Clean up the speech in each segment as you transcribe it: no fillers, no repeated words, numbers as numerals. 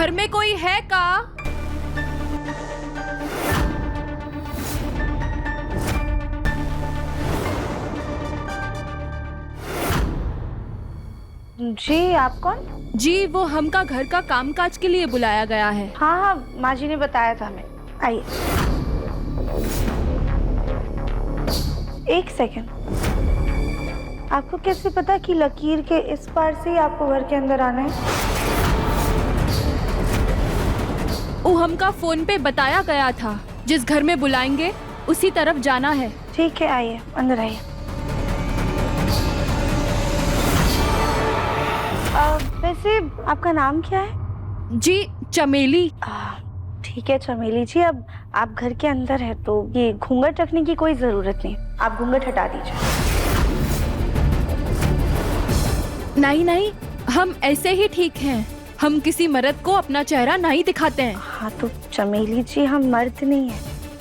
घर में कोई है का? जी, आप कौन? जी, वो हमका घर का कामकाज के लिए बुलाया गया है। हाँ हाँ, माँ जी ने बताया था हमें। आइए। एक सेकंड, आपको कैसे पता कि लकीर के इस पार से ही आपको घर के अंदर आना है? वो हमका फोन पे बताया गया था, जिस घर में बुलाएंगे उसी तरफ जाना है। ठीक है, आइए अंदर आइए। वैसे आपका नाम क्या है? जी, चमेली। ठीक है चमेली जी, अब आप घर के अंदर है तो ये घूंघट रखने की कोई जरूरत नहीं, आप घूंघट हटा दीजिए। नहीं नहीं, हम ऐसे ही ठीक हैं। हम किसी मर्द को अपना चेहरा नहीं दिखाते हैं। हाँ तो चमेली जी, हम मर्द नहीं है,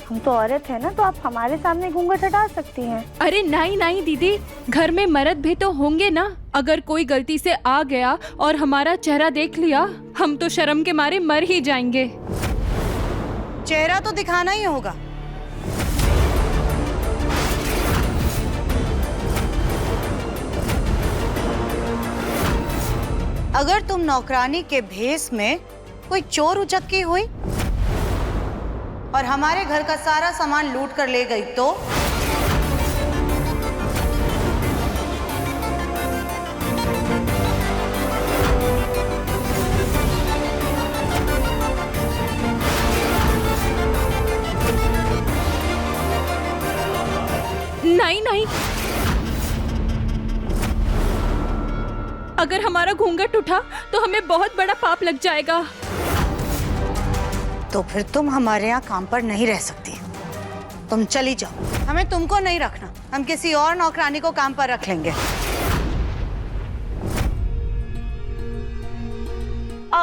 हम तो औरत है ना, तो आप हमारे सामने घूंघट हटा सकती हैं। अरे नहीं नहीं दीदी, घर में मर्द भी तो होंगे ना। अगर कोई गलती से आ गया और हमारा चेहरा देख लिया, हम तो शर्म के मारे मर ही जाएंगे। चेहरा तो दिखाना ही होगा। अगर तुम नौकरानी के भेष में कोई चोर उचक्की हुई और हमारे घर का सारा सामान लूट कर ले गई तो? नहीं नहीं, अगर हमारा घूंघट उठा तो हमें बहुत बड़ा पाप लग जाएगा। तो फिर तुम हमारे यहाँ काम पर नहीं रह सकती। तुम चली जाओ, हमें तुमको नहीं रखना, हम किसी और नौकरानी को काम पर रख लेंगे।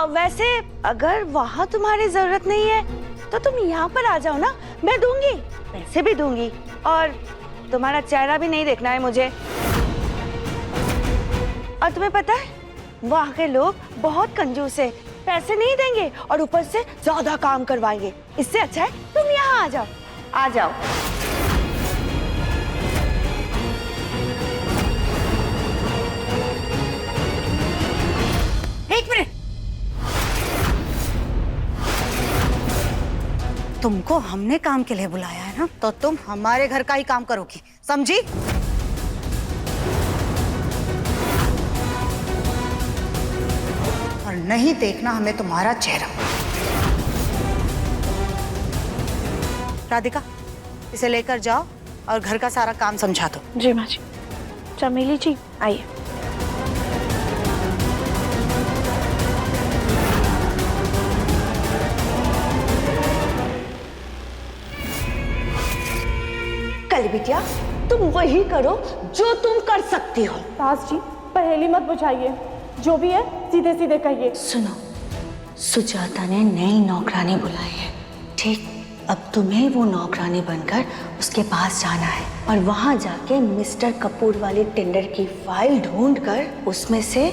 वैसे अगर वहाँ तुम्हारी जरूरत नहीं है तो तुम यहाँ पर आ जाओ ना, मैं दूंगी, पैसे भी दूंगी और तुम्हारा चेहरा भी नहीं देखना है मुझे। और तुम्हें पता है, वहाँ के लोग बहुत कंजूस है, पैसे नहीं देंगे और ऊपर से ज्यादा काम करवाएंगे। इससे अच्छा है तुम यहाँ आ जाओ, आ जाओ। एक मिनट, तुमको हमने काम के लिए बुलाया है ना, तो तुम हमारे घर का ही काम करोगी, समझी? और नहीं देखना हमें तुम्हारा चेहरा। राधिका, इसे लेकर जाओ और घर का सारा काम समझा दो। जी माँ जी। चमेली जी आइए। कल बिटिया, तुम वही करो जो तुम कर सकती हो। सास जी, पहेली मत बुझाइए, जो भी है सीधे सीधे कहिए। सुनो, सुजाता ने नई नौकरानी बुलाई है, ठीक? अब तुम्हें वो नौकरानी बनकर उसके पास जाना है और वहां जाके मिस्टर कपूर वाली टेंडर की फाइल ढूंढकर उसमें से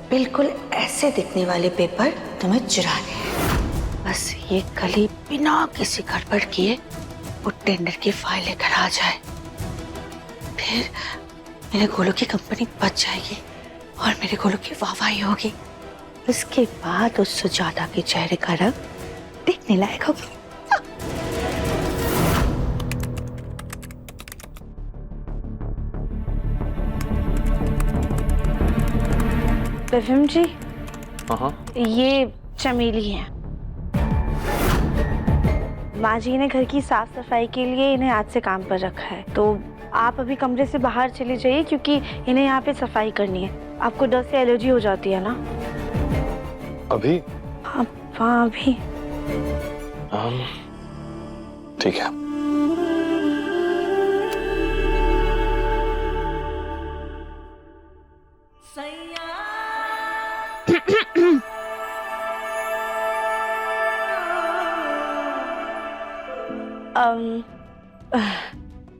बिल्कुल ऐसे दिखने वाले पेपर तुम्हें चुराने हैं। बस ये कल ही बिना किसी गड़बड़ किए वो टेंडर की फाइल लेकर आ जाए, फिर मेरे गोलू की कंपनी बच जाएगी और मेरे गोलू की वाहवाही होगी। उसके बाद उस सुजाता के चेहरे का रंग देखने लायक होगी। बेफिम जी, हाँ, ये चमेली है। माँ जी ने घर की साफ सफाई के लिए इन्हें आज से काम पर रखा है, तो आप अभी कमरे से बाहर चले जाइए क्योंकि इन्हें यहाँ पे सफाई करनी है। आपको डस्ट से एलर्जी हो जाती है ना? अभी? हाँ अभी। ठीक है।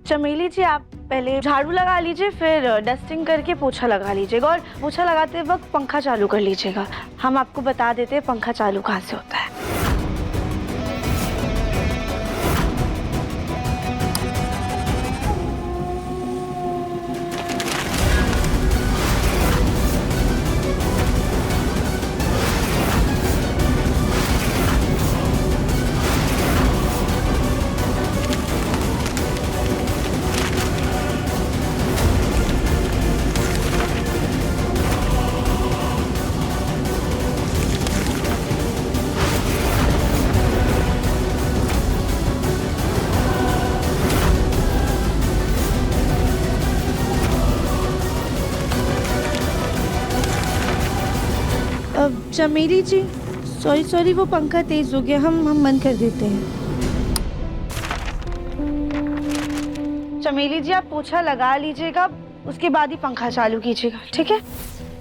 चमेली जी आप पहले झाड़ू लगा लीजिए, फिर डस्टिंग करके पोछा लगा लीजिएगा, और पोछा लगाते वक्त पंखा चालू कर लीजिएगा। हम आपको बता देते हैं पंखा चालू कहाँ से होता है। चमेली जी सॉरी वो पंखा तेज हो गया, हम बंद कर देते हैं। चमेली जी आप पोछा लगा लीजिएगा, उसके बाद ही पंखा चालू कीजिएगा, ठीक है?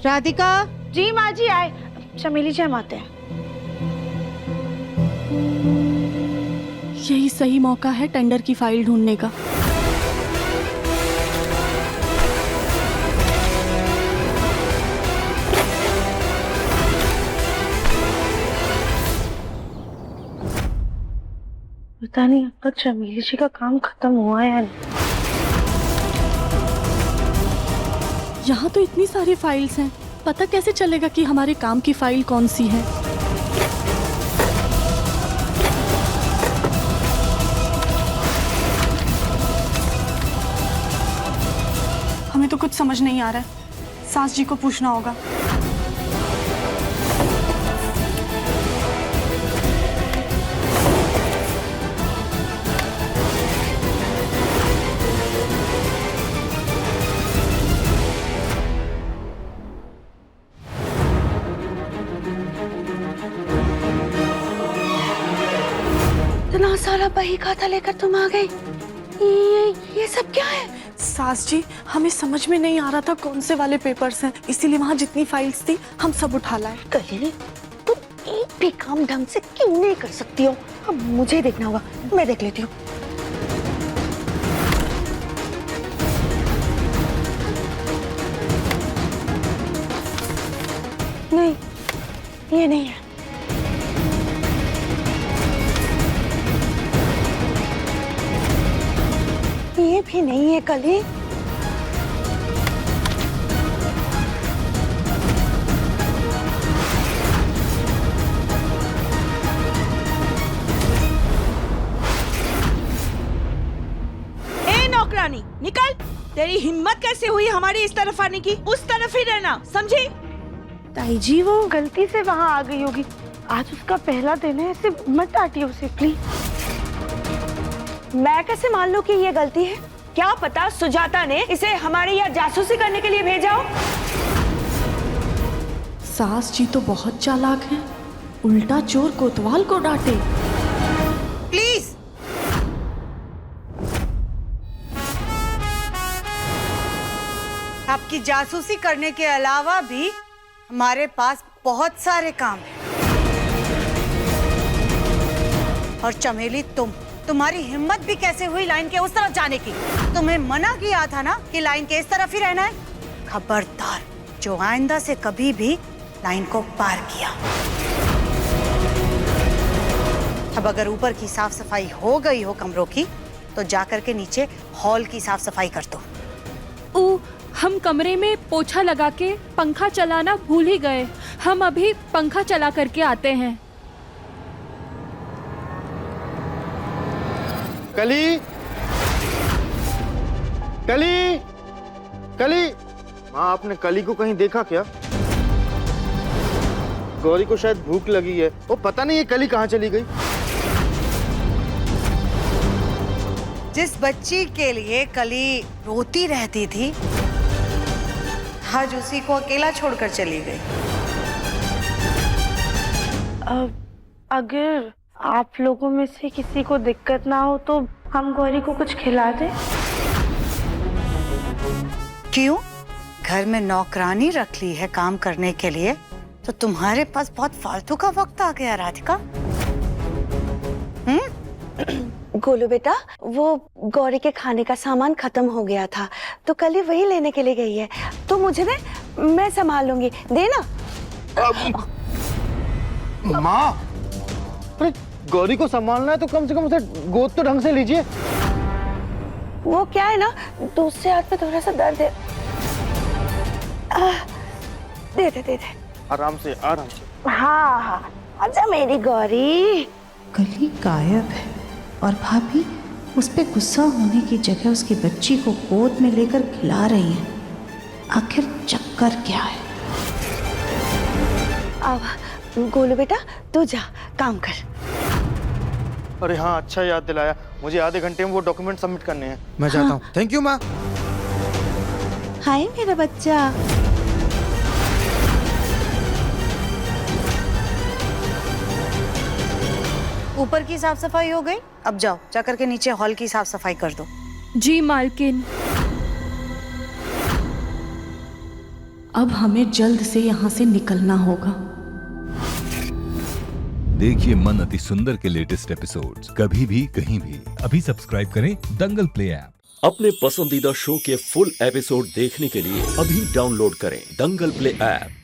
राधिका। जी माँ जी आए। चमेली जी हम आते हैं। यही सही मौका है टेंडर की फाइल ढूंढने का। पता नहीं अब तक चमेली जी का काम खत्म हुआ या नहीं। यहाँ तो इतनी सारी फाइल्स हैं, पता कैसे चलेगा कि हमारे काम की फाइल कौन सी है? हमें तो कुछ समझ नहीं आ रहा है, सास जी को पूछना होगा। इतना सारा बही खाता लेकर तुम आ गई, ये सब क्या है? सास जी हमें समझ में नहीं आ रहा था कौन से वाले पेपर्स हैं, इसीलिए वहाँ जितनी फाइल्स थी हम सब उठा लाए। कहीं तुम एक भी काम ढंग से क्यों नहीं कर सकती हो? अब मुझे देखना होगा, मैं देख लेती हूँ। नहीं, ये नहीं है। ये भी नहीं है कली। ए नौकरानी निकल! तेरी हिम्मत कैसे हुई हमारी इस तरफ आने की? उस तरफ ही रहना, समझी? ताई जी वो गलती से वहाँ आ गई होगी, आज उसका पहला दिन है, ऐसे मत डांटिए उसे प्लीज। मैं कैसे मान लूं कि ये गलती है? क्या पता सुजाता ने इसे हमारे यहाँ जासूसी करने के लिए भेजा हो। सास जी तो बहुत चालाक हैं, उल्टा चोर कोतवाल को डांटे। प्लीज आपकी जासूसी करने के अलावा भी हमारे पास बहुत सारे काम हैं। और चमेली तुम्हारी हिम्मत भी कैसे हुई लाइन के उस तरफ जाने की? तुम्हें मना किया था ना कि लाइन के इस तरफ ही रहना है। खबरदार जो आइंदा से कभी भी लाइन को पार किया। अब अगर ऊपर की साफ सफाई हो गई हो कमरों की, तो जाकर के नीचे हॉल की साफ सफाई कर दो। हम कमरे में पोछा लगा के पंखा चलाना भूल ही गए। हम अभी पंखा चला करके आते हैं। कली, कली, कली, माँ आपने कली को कहीं देखा क्या? गौरी को शायद भूख लगी है, वो पता नहीं ये कली कहाँ चली गई। जिस बच्ची के लिए कली रोती रहती थी, आज उसी को अकेला छोड़कर चली गई। अगर आप लोगों में से किसी को दिक्कत ना हो तो हम गौरी को कुछ खिला दें। क्यों? घर में नौकरानी रख ली है काम करने के लिए, तो तुम्हारे पास बहुत फालतू का वक्त आ गया राधिका। गोलू बेटा, वो गौरी के खाने का सामान खत्म हो गया था तो कल ही वही लेने के लिए गई है। तो मुझे दे, मैं संभाल लूंगी, देना। माँ, अरे गौरी को संभालना है तो कम से कम उसे गोद तो ढंग से लीजिए। वो क्या है ना, दूसरे हाथ में थोड़ा सा दर्द है। दे दे दे दे। आराम से आराम से। हाँ हाँ, आजा मेरी गौरी। कली गायब है और भाभी उस पे गुस्सा होने की जगह उसकी बच्ची को गोद में लेकर खिला रही है। आखिर चक्कर क्या है? अब गोलू बेटा, तू जा काम कर। अरे हाँ, अच्छा याद दिलाया, मुझे आधे घंटे में वो डॉक्यूमेंट सबमिट करने हैं। मैं जाता हूँ। थैंक यू माँ। हाय मेरा बच्चा। ऊपर की साफ सफाई हो गई, अब जाओ जाकर के नीचे हॉल की साफ सफाई कर दो। जी मालकिन। अब हमें जल्द से यहाँ से निकलना होगा। देखिए मन अति सुंदर के लेटेस्ट एपिसोड्स कभी भी कहीं भी। अभी सब्सक्राइब करें दंगल प्ले ऐप। अपने पसंदीदा शो के फुल एपिसोड देखने के लिए अभी डाउनलोड करें दंगल प्ले ऐप।